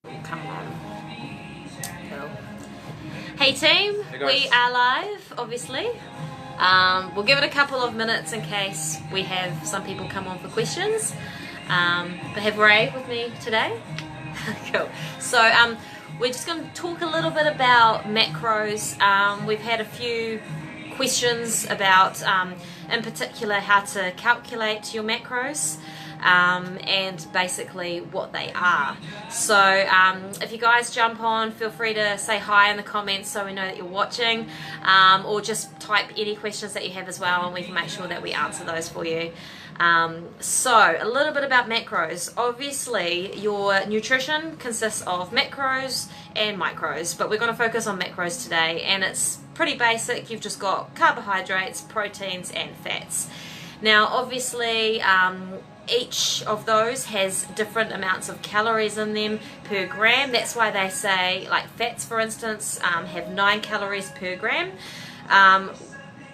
Come on. Cool. Hey team, Hey guys. we are live, obviously. We'll give it a couple of minutes in case we have some people come on for questions. But I have Ray with me today. Cool. So we're just going to talk a little bit about macros. We've had a few questions about, in particular, how to calculate your macros. And basically what they are. So if you guys jump on, feel free to say hi in the comments so we know that you're watching, or just type any questions that you have as well and we can make sure that we answer those for you. So a little bit about macros. Obviously your nutrition consists of macros and micros, but we're going to focus on macros today, and it's pretty basic. You've just got carbohydrates, proteins and fats. Now obviously each of those has different amounts of calories in them per gram. That's why they say, like fats for instance, have 9 calories per gram.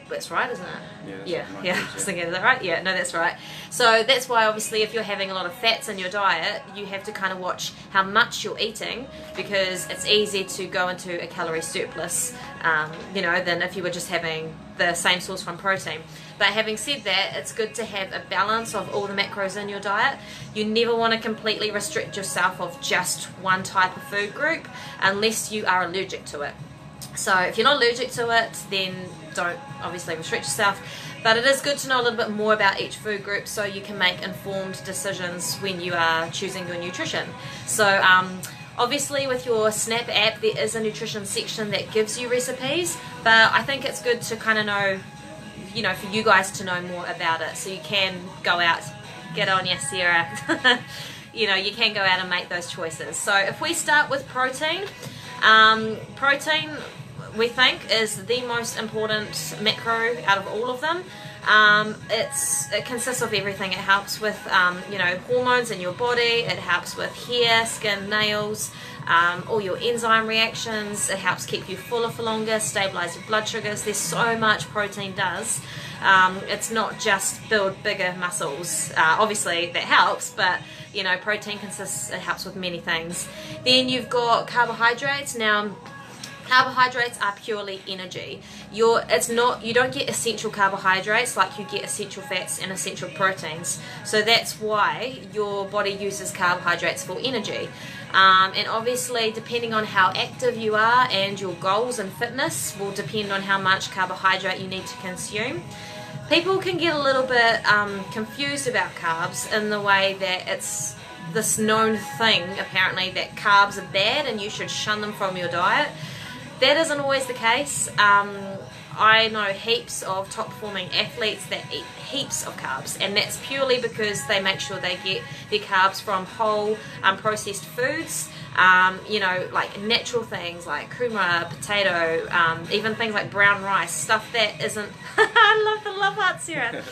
That's right, isn't it? Yeah. I was thinking, is that right? Yeah, no, that's right. So that's why obviously if you're having a lot of fats in your diet, you have to kind of watch how much you're eating, because it's easy to go into a calorie surplus, than if you were just having the same source from protein. But having said that, it's good to have a balance of all the macros in your diet. You never want to completely restrict yourself of just one type of food group unless you are allergic to it. So if you're not allergic to it, then don't obviously restrict yourself. But it is good to know a little bit more about each food group so you can make informed decisions when you are choosing your nutrition. So obviously with your Snap app there is a nutrition section that gives you recipes, but I think it's good to kind of know, for you guys to know more about it, so you can go out, get on your Sarah, you can go out and make those choices. So if we start with protein, protein we think is the most important macro out of all of them. It consists of everything. It helps with hormones in your body, it helps with hair, skin, nails, all your enzyme reactions. It helps keep you fuller for longer, stabilize your blood sugars. There's so much protein does. It's not just build bigger muscles. Obviously that helps, but protein it helps with many things. Then you've got carbohydrates. Now carbohydrates are purely energy. You don't get essential carbohydrates like you get essential fats and essential proteins. So that's why your body uses carbohydrates for energy. And obviously depending on how active you are and your goals and fitness will depend on how much carbohydrate you need to consume. People can get a little bit confused about carbs in the way that it's this known thing apparently that carbs are bad and you should shun them from your diet. That isn't always the case. I know heaps of top performing athletes that eat heaps of carbs, and that's purely because they make sure they get their carbs from whole processed foods, like natural things like kumara, potato, even things like brown rice, stuff that isn't I love the love heart, Sarah.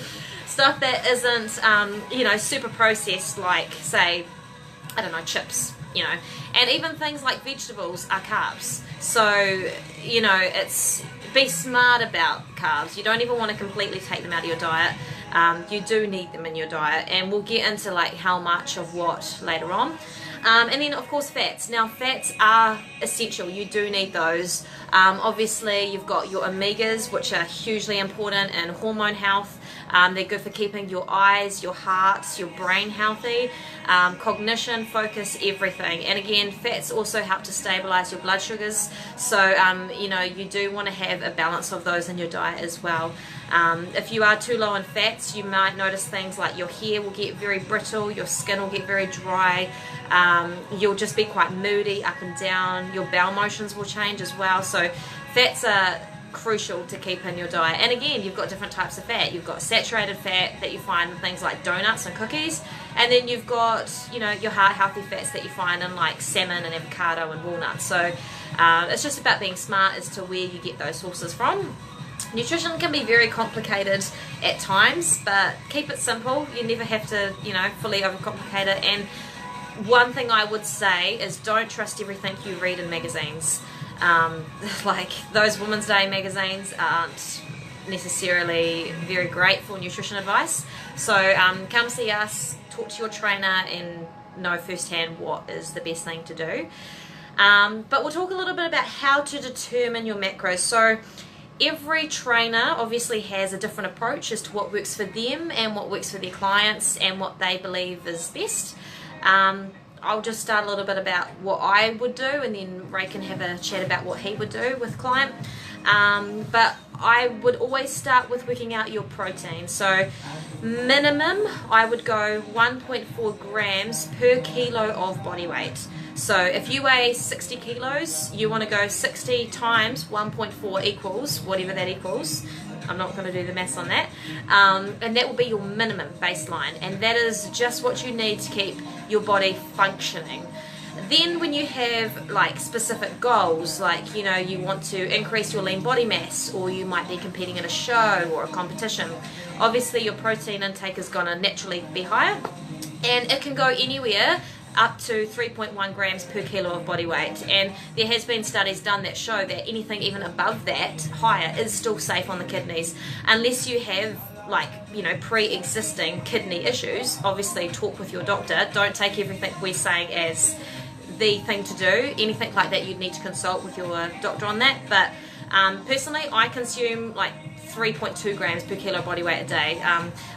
Stuff that isn't super processed, like say, I don't know, chips, and even things like vegetables are carbs. So it's be smart about carbs. You don't even want to completely take them out of your diet. You do need them in your diet, and we'll get into like how much of what later on. And then of course fats. Now fats are essential, you do need those. Obviously you've got your omegas, which are hugely important in hormone health. They're good for keeping your eyes, your heart, your brain healthy, cognition, focus, everything. And again, fats also help to stabilize your blood sugars. So you do want to have a balance of those in your diet as well. If you are too low in fats, you might notice things like your hair will get very brittle, your skin will get very dry, you'll just be quite moody, up and down, your bowel motions will change as well. So fats are crucial to keep in your diet. And again, you've got different types of fat. You've got saturated fat that you find in things like donuts and cookies, and then you've got your heart healthy fats that you find in like salmon and avocado and walnuts. So it's just about being smart as to where you get those sources from. Nutrition can be very complicated at times, but keep it simple. You never have to fully overcomplicate it. And one thing I would say is don't trust everything you read in magazines. Like those Women's Day magazines aren't necessarily very great for nutrition advice. So come see us, talk to your trainer, and know firsthand what is the best thing to do. But we'll talk a little bit about how to determine your macros. So every trainer obviously has a different approach as to what works for them and what works for their clients and what they believe is best. I'll just start a little bit about what I would do, and then Ray can have a chat about what he would do with client. But I would always start with working out your protein. So minimum, I would go 1.4 grams per kilo of body weight. So if you weigh 60 kilos, you want to go 60 times 1.4 equals whatever that equals. I'm not going to do the maths on that. And that will be your minimum baseline. And that is just what you need to keep your body functioning. Then when you have like specific goals, like, you know, you want to increase your lean body mass, or you might be competing in a show or a competition, obviously your protein intake is going to naturally be higher, and it can go anywhere up to 3.1 grams per kilo of body weight. And there has been studies done that show that anything even above that, higher, is still safe on the kidneys, unless you have, like, you know, pre-existing kidney issues. Obviously talk with your doctor. Don't take everything we're saying as the thing to do. Anything like that, you'd need to consult with your doctor on that. But personally, I consume like 3.2 grams per kilo body weight a day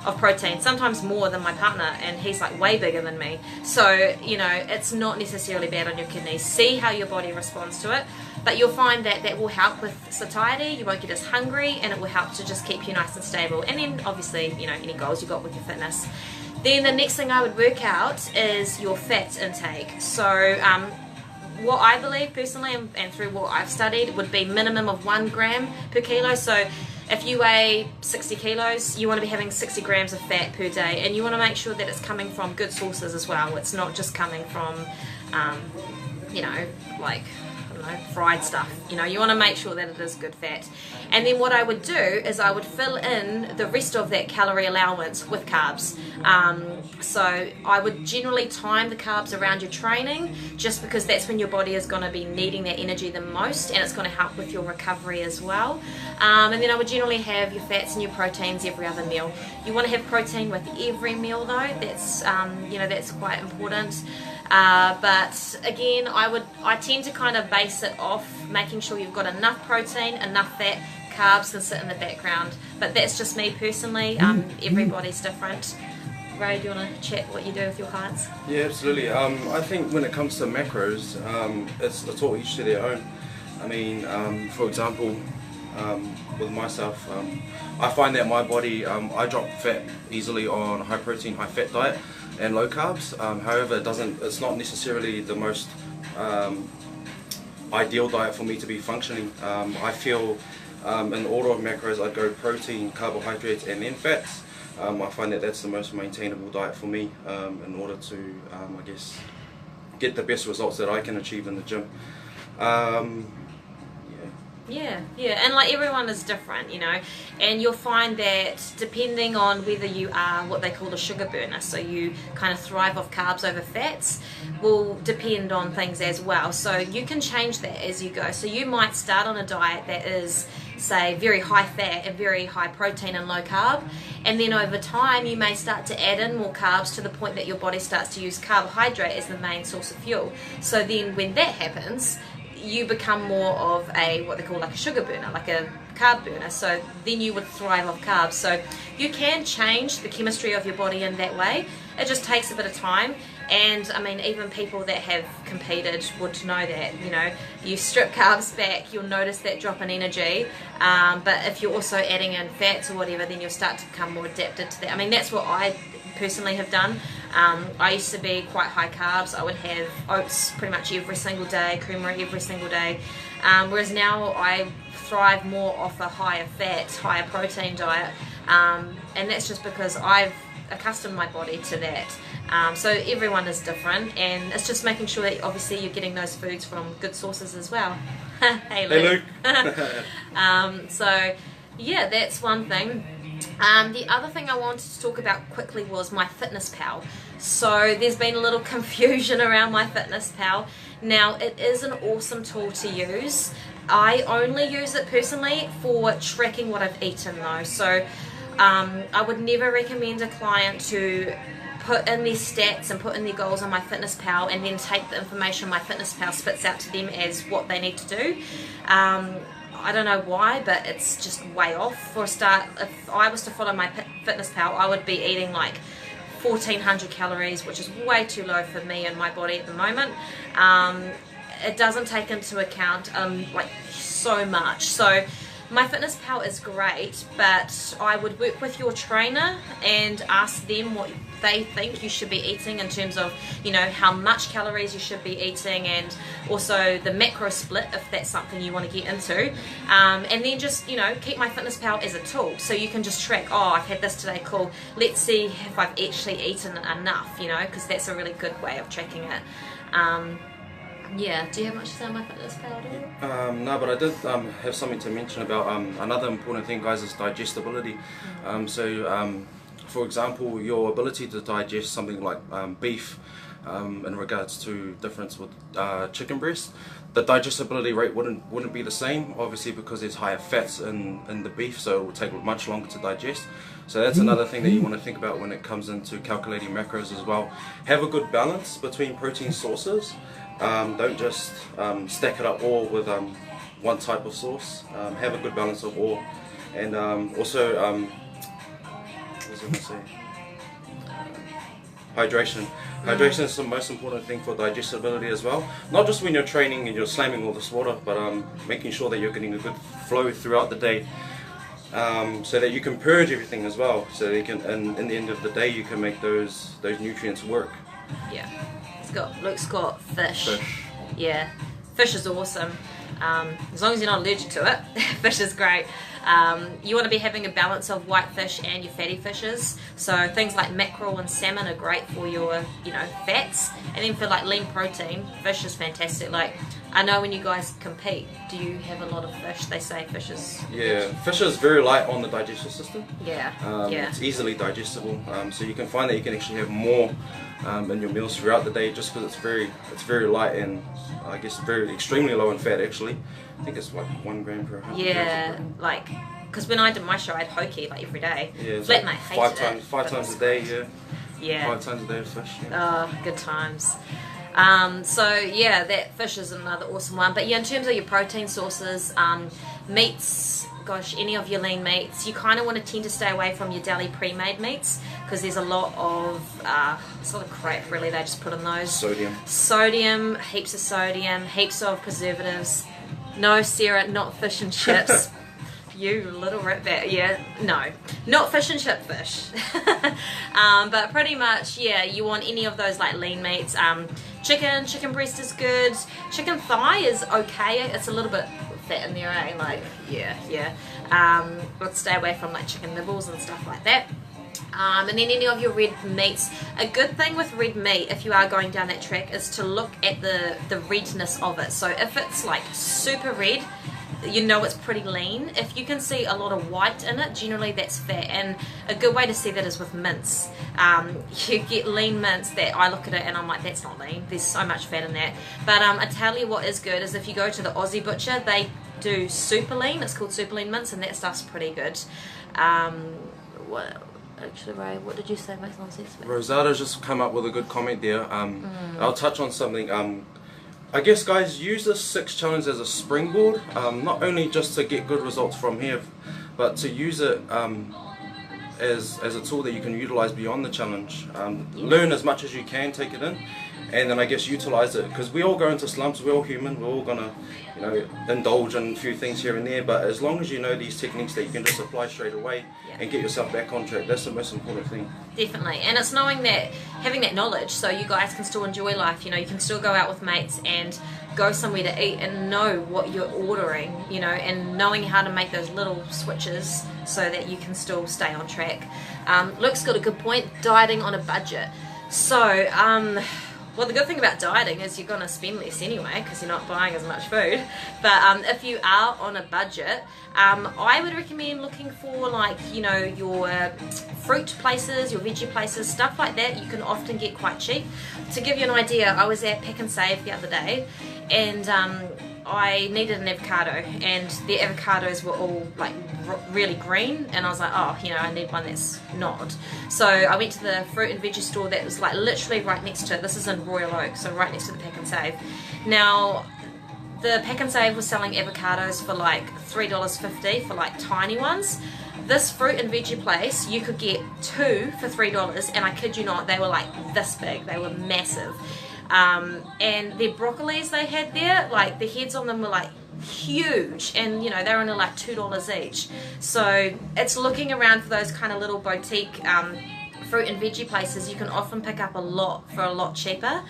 of protein, sometimes more than my partner, and he's like way bigger than me. So, you know, it's not necessarily bad on your kidneys. See how your body responds to it, but you'll find that that will help with satiety. You won't get as hungry, and it will help to just keep you nice and stable. And then obviously, you know, any goals you got with your fitness. Then the next thing I would work out is your fat intake. So what I believe personally, and through what I've studied, would be minimum of 1 gram per kilo. So if you weigh 60 kilos, you want to be having 60 grams of fat per day, and you want to make sure that it's coming from good sources as well. It's not just coming from, you know, like, I don't know, fried stuff. You know, you want to make sure that it is good fat. And then what I would do is I would fill in the rest of that calorie allowance with carbs. So I would generally time the carbs around your training, just because that's when your body is going to be needing that energy the most, and it's going to help with your recovery as well. And then I would generally have your fats and your proteins every other meal. You want to have protein with every meal though. That's you know, that's quite important. But again, I tend to kind of base it off making sure you've got enough protein, enough fat. Carbs can sit in the background, but that's just me personally. Everybody's different. Ray, do you want to chat what you do with your clients? Yeah, absolutely. I think when it comes to macros, it's all each to their own. I mean, for example, with myself, I find that my body, I drop fat easily on a high protein, high fat diet and low carbs. However, it's not necessarily the most ideal diet for me to be functioning. I feel in order of macros, I'd go protein, carbohydrates, and then fats. I find that that's the most maintainable diet for me in order to, I guess, get the best results that I can achieve in the gym. Yeah, and like everyone is different, you know, and you'll find that depending on whether you are what they call a sugar burner, so you kind of thrive off carbs over fats, will depend on things as well. So you can change that as you go. So you might start on a diet that is, say, very high fat and very high protein and low carb, and then over time you may start to add in more carbs to the point that your body starts to use carbohydrate as the main source of fuel. So then when that happens, you become more of a, what they call like a sugar burner, like a carb burner. So then you would thrive off carbs. So you can change the chemistry of your body in that way. It just takes a bit of time. And I mean, even people that have competed would know that, you know, you strip carbs back, you'll notice that drop in energy. But if you're also adding in fats or whatever, then you'll start to become more adapted to that. I mean, that's what I personally have done. I used to be quite high carbs. I would have oats pretty much every single day, creamery every single day, whereas now I thrive more off a higher fat, higher protein diet, and that's just because I've accustomed my body to that. So everyone is different, and it's just making sure that obviously you're getting those foods from good sources as well. Hey Luke. So yeah, that's one thing. The other thing I wanted to talk about quickly was MyFitnessPal. So there's been a little confusion around MyFitnessPal. Now, it is an awesome tool to use. I only use it personally for tracking what I've eaten though. So I would never recommend a client to put in their stats and put in their goals on MyFitnessPal, and then take the information MyFitnessPal spits out to them as what they need to do. I don't know why, but it's just way off. For a start, if I was to follow MyFitnessPal, I would be eating like 1400 calories, which is way too low for me and my body at the moment. It doesn't take into account like so much. So MyFitnessPal is great, but I would work with your trainer and ask them what they think you should be eating in terms of, you know, how much calories you should be eating, and also the macro split if that's something you want to get into. And then just, you know, keep MyFitnessPal as a tool, so you can just track, oh, I've had this today, cool, let's see if I've actually eaten enough, you know, because that's a really good way of tracking it. Yeah, do you have much to say on MyFitnessPal? No, but I did have something to mention about another important thing, guys, is digestibility. For example, your ability to digest something like beef, in regards to difference with chicken breast, the digestibility rate wouldn't be the same, obviously, because there's higher fats in the beef, so it will take much longer to digest. So that's another thing that you want to think about when it comes into calculating macros as well. Have a good balance between protein sources. Don't just stack it up all with one type of source. Have a good balance of all, and also what was I going to say? Hydration. Hydration is the most important thing for digestibility as well. Not just when you're training and you're slamming all this water, but making sure that you're getting a good flow throughout the day, so that you can purge everything as well. So that you can, and in the end of the day, you can make those nutrients work. Yeah. Luke's got fish. Yeah, fish is awesome. As long as you're not allergic to it, fish is great. You want to be having a balance of white fish and your fatty fishes. So things like mackerel and salmon are great for your, you know, fats. And then for like lean protein, fish is fantastic. Like, I know when you guys compete, do you have a lot of fish? They say fish is... Yeah, fish is very light on the digestive system. Yeah, It's easily digestible. So you can find that you can actually have more in your meals throughout the day, just because it's very light, and I guess extremely low in fat actually. I think it's like 1 gram per 100 Yeah, grams. like, because when I did my show, I had hoki like every day. Yeah, Flatmate like hated it. five times a day. Yeah. Yeah. 5 times a day of fish. Yeah. Oh, good times. So yeah, that fish is another awesome one. But yeah, in terms of your protein sources, meats, gosh, any of your lean meats, you kind of want to tend to stay away from your deli pre-made meats, because there's a lot of sort of crap really they just put in those. Sodium, heaps of sodium, heaps of preservatives. No, Sarah, not fish and chips. You little ratbat, yeah, no, not fish and chip fish. But pretty much, yeah, you want any of those like lean meats. Chicken breast is good. Chicken thigh is okay. It's a little bit fat in there, eh? Like, yeah. But stay away from like chicken nibbles and stuff like that. And then any of your red meats. A good thing with red meat, if you are going down that track, is to look at the redness of it. So if it's like super red, you know it's pretty lean. If you can see a lot of white in it, generally that's fat. And a good way to see that is with mince. You get lean mince that I look at it and I'm like, that's not lean, there's so much fat in that. But I tell you what is good is if you go to the Aussie butcher, they do super lean. It's called super lean mince, and that stuff's pretty good. Actually, Ray, what did you say makes no sense? Rosada's just come up with a good comment there. I'll touch on something. I guess, guys, use this 6 challenge as a springboard, not only just to get good results from here, but to use it as a tool that you can utilize beyond the challenge. Learn as much as you can, take it in, and then I guess utilize it, because we all go into slumps. We're all human. We're all gonna, you know, indulge in a few things here and there. But as long as you know these techniques that you can just apply straight away and get yourself back on track, that's the most important thing. Definitely, and it's knowing that, having that knowledge, so you guys can still enjoy life. You know, you can still go out with mates and go somewhere to eat and know what you're ordering. You know, and knowing how to make those little switches so that you can still stay on track. Luke's got a good point. Dieting on a budget. So, well, the good thing about dieting is you're going to spend less anyway, because you're not buying as much food. But if you are on a budget, I would recommend looking for, like, you know, your fruit places, your veggie places, stuff like that. You can often get quite cheap. To give you an idea, I was at Pick and Save the other day, and I needed an avocado, and the avocados were all like really green, and I was like, oh, you know, I need one that's not. So I went to the fruit and veggie store that was like literally right next to it. This is in Royal Oak, so right next to the Pack and Save. Now the Pack and Save was selling avocados for like $3.50 for like tiny ones. This fruit and veggie place, you could get 2 for $3, and I kid you not, they were like this big. They were massive. And their broccolis they had there, like the heads on them were like huge, and you know, they were only like $2 each. So it's looking around for those kind of little boutique fruit and veggie places. You can often pick up a lot for a lot cheaper.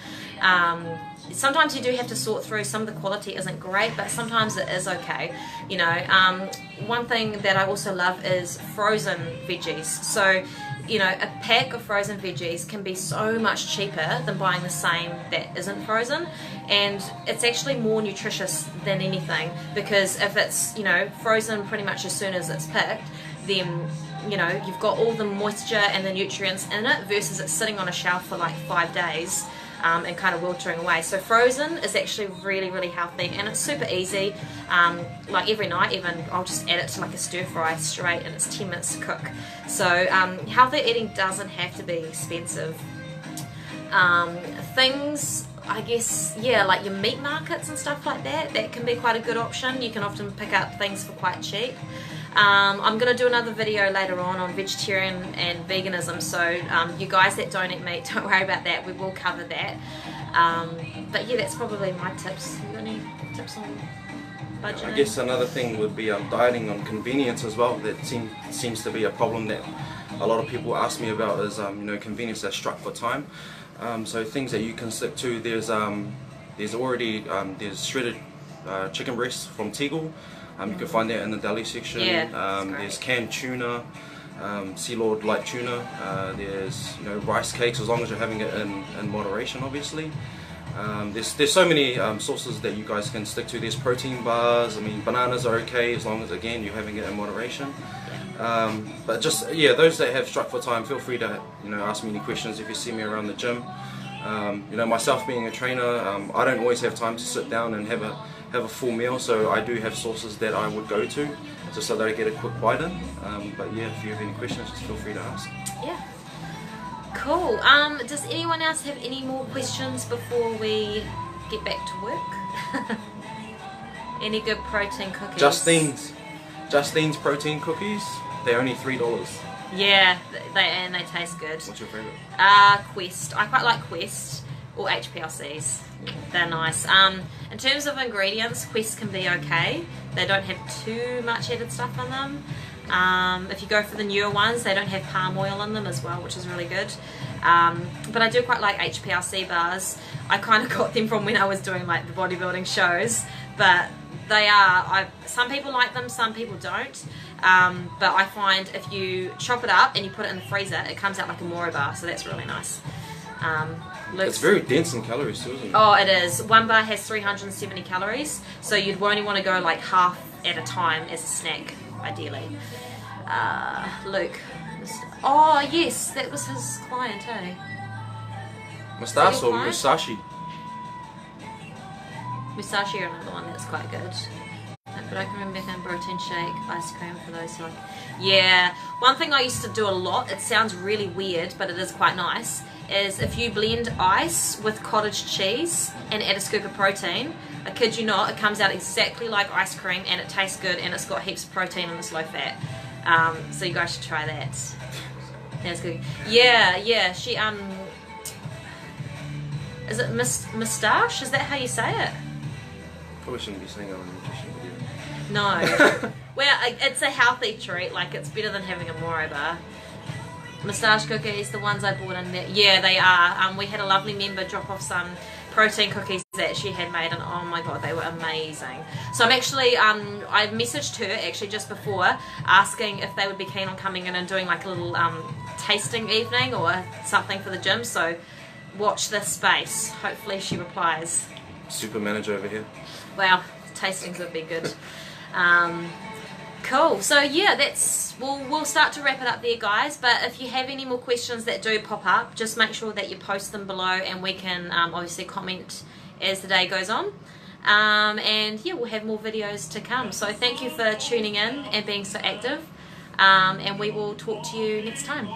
Sometimes you do have to sort through, some of the quality isn't great, but sometimes it is okay, you know. One thing that I also love is frozen veggies. So, you know, a pack of frozen veggies can be so much cheaper than buying the same that isn't frozen, and it's actually more nutritious than anything, because if it's, you know, frozen pretty much as soon as it's picked, then, you know, you've got all the moisture and the nutrients in it, versus it sitting on a shelf for like 5 days and kind of wiltering away. So frozen is actually really, really healthy, and it's super easy. Like every night even, I'll just add it to like a stir fry straight, and it's 10 minutes to cook. So healthy eating doesn't have to be expensive. Things, I guess, yeah, like your meat markets and stuff like that, that can be quite a good option. You can often pick up things for quite cheap. I'm going to do another video later on vegetarian and veganism, so you guys that don't eat meat, don't worry about that, we will cover that. But yeah, that's probably my tips. You got any tips on budgeting? I guess another thing would be dieting on convenience as well. That seems to be a problem that a lot of people ask me about, is you know, convenience that's struck for time. So things that you can stick to, there's already there's shredded chicken breasts from Tegel. You can find that in the deli section. Yeah, there's canned tuna, Sea Lord light tuna. There's, you know, rice cakes, as long as you're having it in moderation, obviously. There's so many sources that you guys can stick to. There's protein bars. I mean, bananas are okay as long as, again, you're having it in moderation. But just, yeah, those that have struck for time, feel free to, you know, ask me any questions if you see me around the gym. You know, myself being a trainer, I don't always have time to sit down and have a full meal, so I do have sources that I would go to just so that I get a quick bite in. But yeah, if you have any questions, just feel free to ask. Yeah. Cool. Does anyone else have any more questions before we get back to work? Any good protein cookies? Justine's protein cookies. They're only $3. Yeah, they taste good. What's your favourite? Quest. I quite like Quest, or HPLCs. They're nice. In terms of ingredients, Quest can be okay. They don't have too much added stuff in them. If you go for the newer ones, they don't have palm oil in them as well, which is really good. But I do quite like HPLC bars. I kind of got them from when I was doing like the bodybuilding shows, but they are, some people like them, some people don't. But I find if you chop it up and you put it in the freezer, it comes out like a Moro bar, so that's really nice. It's very dense in calories too, isn't it? Oh, it is. One bar has 370 calories, so you'd only want to go like half at a time as a snack, ideally. Luke. Oh, yes, that was his client, eh? Mustache or Musashi? Musashi are another one that's quite good. But I can remember making protein shake, ice cream for those who like. Yeah, one thing I used to do a lot, it sounds really weird, but it is quite nice, is if you blend ice with cottage cheese and add a scoop of protein, I kid you not, it comes out exactly like ice cream, and it tastes good, and it's got heaps of protein and it's low fat. So you guys should try that. That's good. Yeah, she, is it Mustache? Is that how you say it? Probably shouldn't be saying that on a nutrition video. No. Well, it's a healthy treat, like it's better than having a Moro bar. Mustache cookies, the ones I bought in there, yeah, they are. We had a lovely member drop off some protein cookies that she had made, and oh my god, they were amazing. So I'm actually, I messaged her actually just before asking if they would be keen on coming in and doing like a little tasting evening or something for the gym, so watch this space. Hopefully she replies. Super manager over here. Well, tastings would be good. Cool. So yeah, we'll start to wrap it up there, guys. But if you have any more questions that do pop up, just make sure that you post them below, and we can obviously comment as the day goes on. And yeah, we'll have more videos to come. So thank you for tuning in and being so active, and we will talk to you next time.